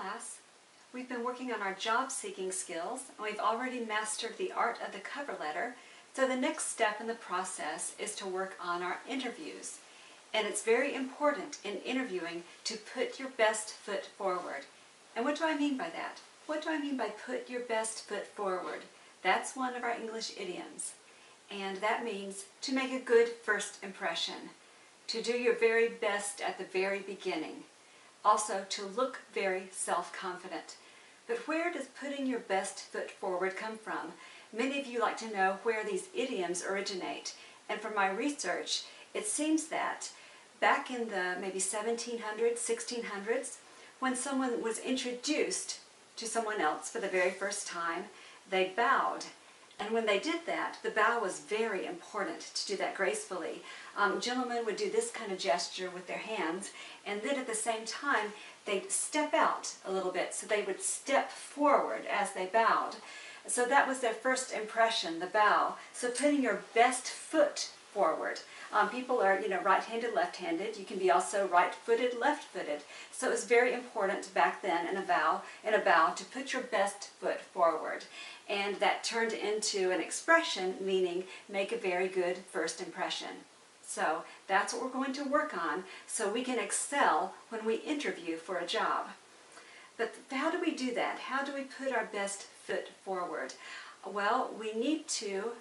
class. We've been working on our job-seeking skills, and we've already mastered the art of the cover letter. So the next step in the process is to work on our interviews. And it's very important in interviewing to put your best foot forward. And what do I mean by that? What do I mean by put your best foot forward? That's one of our English idioms. And that means to make a good first impression, to do your very best at the very beginning. Also, to look very self-confident. But where does putting your best foot forward come from? Many of you like to know where these idioms originate. And from my research, it seems that back in the maybe 1700s, 1600s, when someone was introduced to someone else for the very first time, they bowed. And when they did that, the bow was very important to do that gracefully. Gentlemen would do this kind of gesture with their hands, and then at the same time, they'd step out a little bit, so they would step forward as they bowed. So that was their first impression, the bow. So putting your best foot forward. People are, right-handed, left-handed. You can be also right-footed, left-footed. So it was very important back then in a bow to put your best foot forward. And that turned into an expression meaning make a very good first impression. So that's what we're going to work on so we can excel when we interview for a job. But how do we do that? How do we put our best foot forward? Well, we need to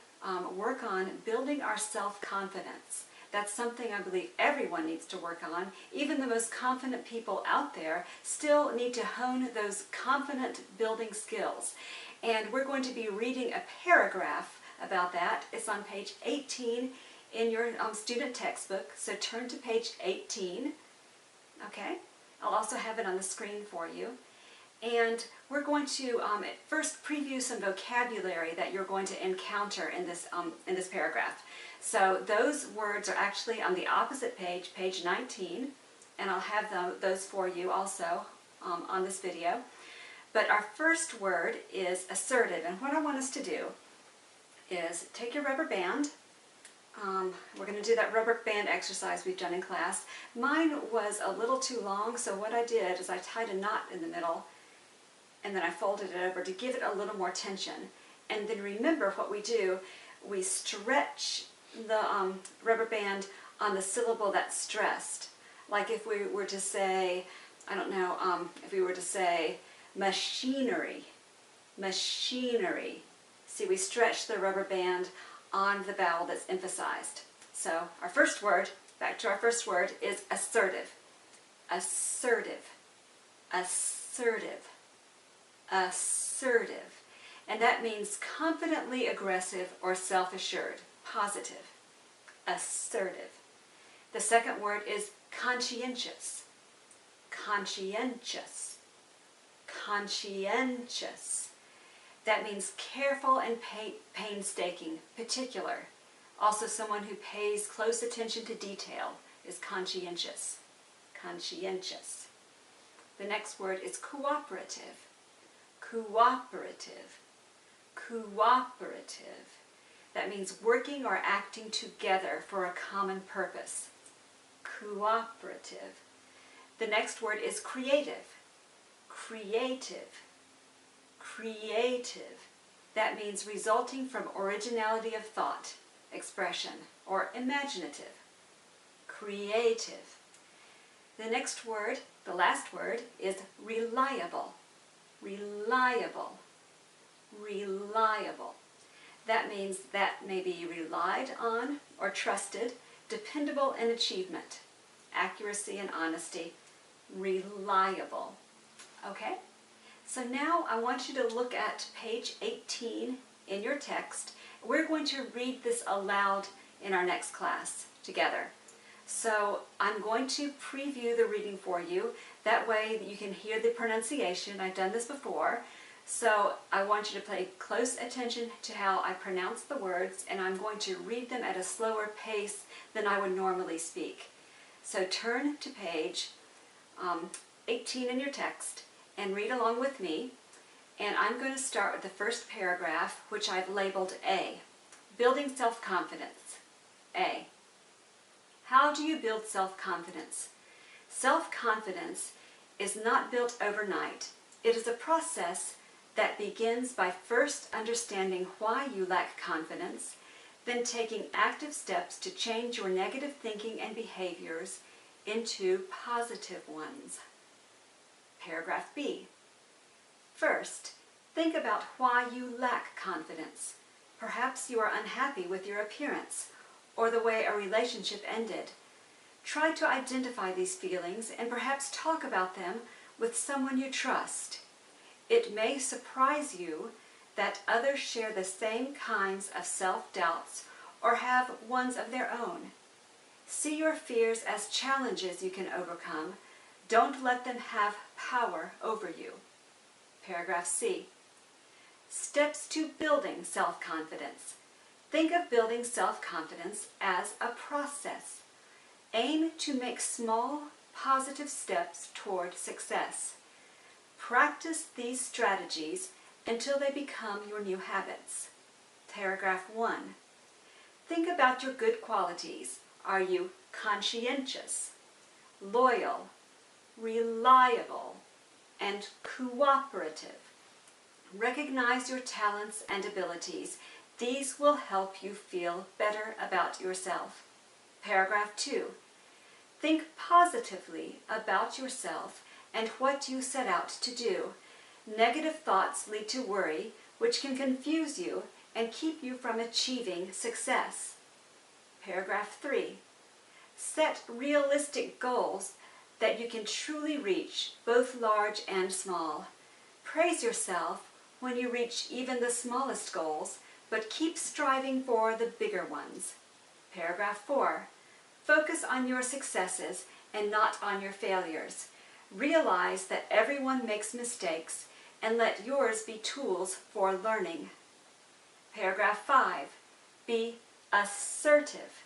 work on building our self-confidence. That's something I believe everyone needs to work on. Even the most confident people out there still need to hone those confident building skills. And we're going to be reading a paragraph about that. It's on page 18 in your student textbook. So turn to page 18. Okay? I'll also have it on the screen for you. And we're going to at first preview some vocabulary that you're going to encounter in this paragraph. So those words are actually on the opposite page, page 19, and I'll have those for you also on this video. But our first word is assertive, and what I want us to do is take your rubber band. We're going to do that rubber band exercise we've done in class. Mine was a little too long, so what I did is I tied a knot in the middle, and then I folded it over to give it a little more tension. And then remember what we do, we stretch the rubber band on the syllable that's stressed. Like if we were to say, I don't know, if we were to say machinery, machinery. See, we stretch the rubber band on the vowel that's emphasized. So our first word, back to our first word, is assertive. Assertive. Assertive. Assertive. And that means confidently aggressive or self-assured. Positive. Assertive. The second word is conscientious. Conscientious. Conscientious. That means careful and painstaking, particular. Also someone who pays close attention to detail is conscientious. Conscientious. The next word is cooperative. Cooperative. Cooperative. That means working or acting together for a common purpose. Cooperative. The next word is creative. Creative. Creative. That means resulting from originality of thought, expression, or imaginative. Creative. The next word, the last word, is reliable. Reliable. Reliable. That means that may be relied on or trusted, dependable in achievement, accuracy and honesty, reliable. Okay? So now I want you to look at page 18 in your text. We're going to read this aloud in our next class together. So I'm going to preview the reading for you. That way you can hear the pronunciation. I've done this before. So I want you to pay close attention to how I pronounce the words, and I'm going to read them at a slower pace than I would normally speak. So turn to page 18 in your text and read along with me. And I'm going to start with the first paragraph, which I've labeled A. Building self-confidence. A. How do you build self-confidence? Self-confidence is not built overnight. It is a process that begins by first understanding why you lack confidence, then taking active steps to change your negative thinking and behaviors into positive ones. Paragraph B. First, think about why you lack confidence. Perhaps you are unhappy with your appearance or the way a relationship ended. Try to identify these feelings and perhaps talk about them with someone you trust. It may surprise you that others share the same kinds of self-doubts or have ones of their own. See your fears as challenges you can overcome. Don't let them have power over you. Paragraph C. Steps to building self-confidence. Think of building self-confidence as a process. Aim to make small, positive steps toward success. Practice these strategies until they become your new habits. Paragraph 1. Think about your good qualities. Are you conscientious, loyal, reliable, and cooperative? Recognize your talents and abilities. These will help you feel better about yourself. Paragraph 2. Think positively about yourself and what you set out to do. Negative thoughts lead to worry, which can confuse you and keep you from achieving success. Paragraph 3. Set realistic goals that you can truly reach, both large and small. Praise yourself when you reach even the smallest goals, but keep striving for the bigger ones. Paragraph 4. Focus on your successes and not on your failures. Realize that everyone makes mistakes and let yours be tools for learning. Paragraph 5. Be assertive.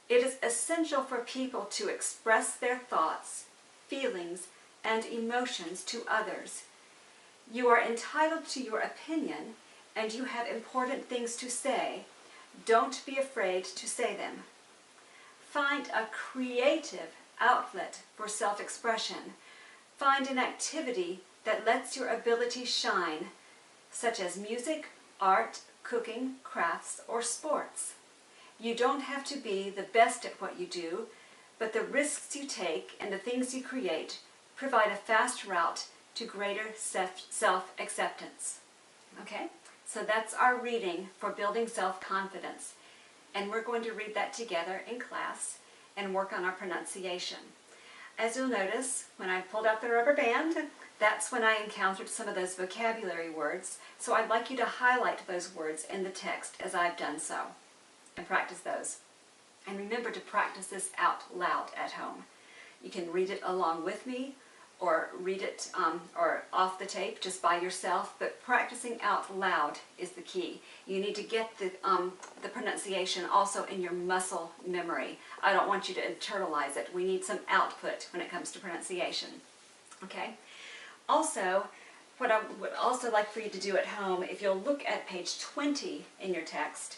It is essential for people to express their thoughts, feelings, and emotions to others. You are entitled to your opinion, and you have important things to say. Don't be afraid to say them. Find a creative outlet for self-expression. Find an activity that lets your ability shine, such as music, art, cooking, crafts, or sports. You don't have to be the best at what you do, but the risks you take and the things you create provide a fast route to greater self-acceptance. Okay, so that's our reading for building self-confidence. And we're going to read that together in class and work on our pronunciation. As you'll notice, when I pulled out the rubber band, that's when I encountered some of those vocabulary words. So I'd like you to highlight those words in the text as I've done so and practice those. And remember to practice this out loud at home. You can read it along with me or read it or off the tape just by yourself, but practicing out loud is the key. You need to get the pronunciation also in your muscle memory. I don't want you to internalize it. We need some output when it comes to pronunciation. Okay? Also, what I would also like for you to do at home, if you'll look at page 20 in your text,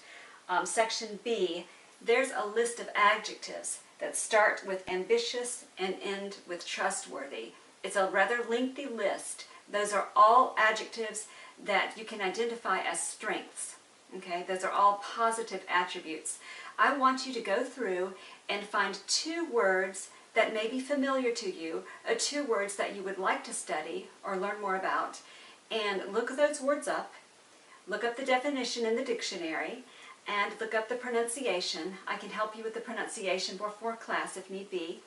section B, there's a list of adjectives that start with ambitious and end with trustworthy. It's a rather lengthy list. Those are all adjectives that you can identify as strengths. Okay, those are all positive attributes. I want you to go through and find 2 words that may be familiar to you, 2 words that you would like to study or learn more about, and look those words up. Look up the definition in the dictionary, and look up the pronunciation. I can help you with the pronunciation before class if need be.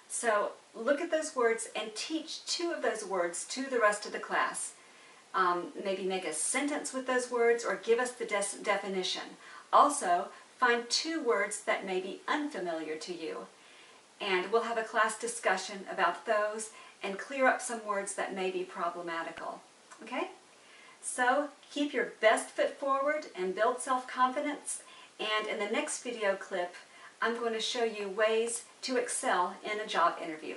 So look at those words and teach 2 of those words to the rest of the class. Maybe make a sentence with those words or give us the definition. Also, find 2 words that may be unfamiliar to you. And we'll have a class discussion about those and clear up some words that may be problematical. Okay? So keep your best foot forward and build self-confidence. And in the next video clip, I'm going to show you ways to excel in a job interview.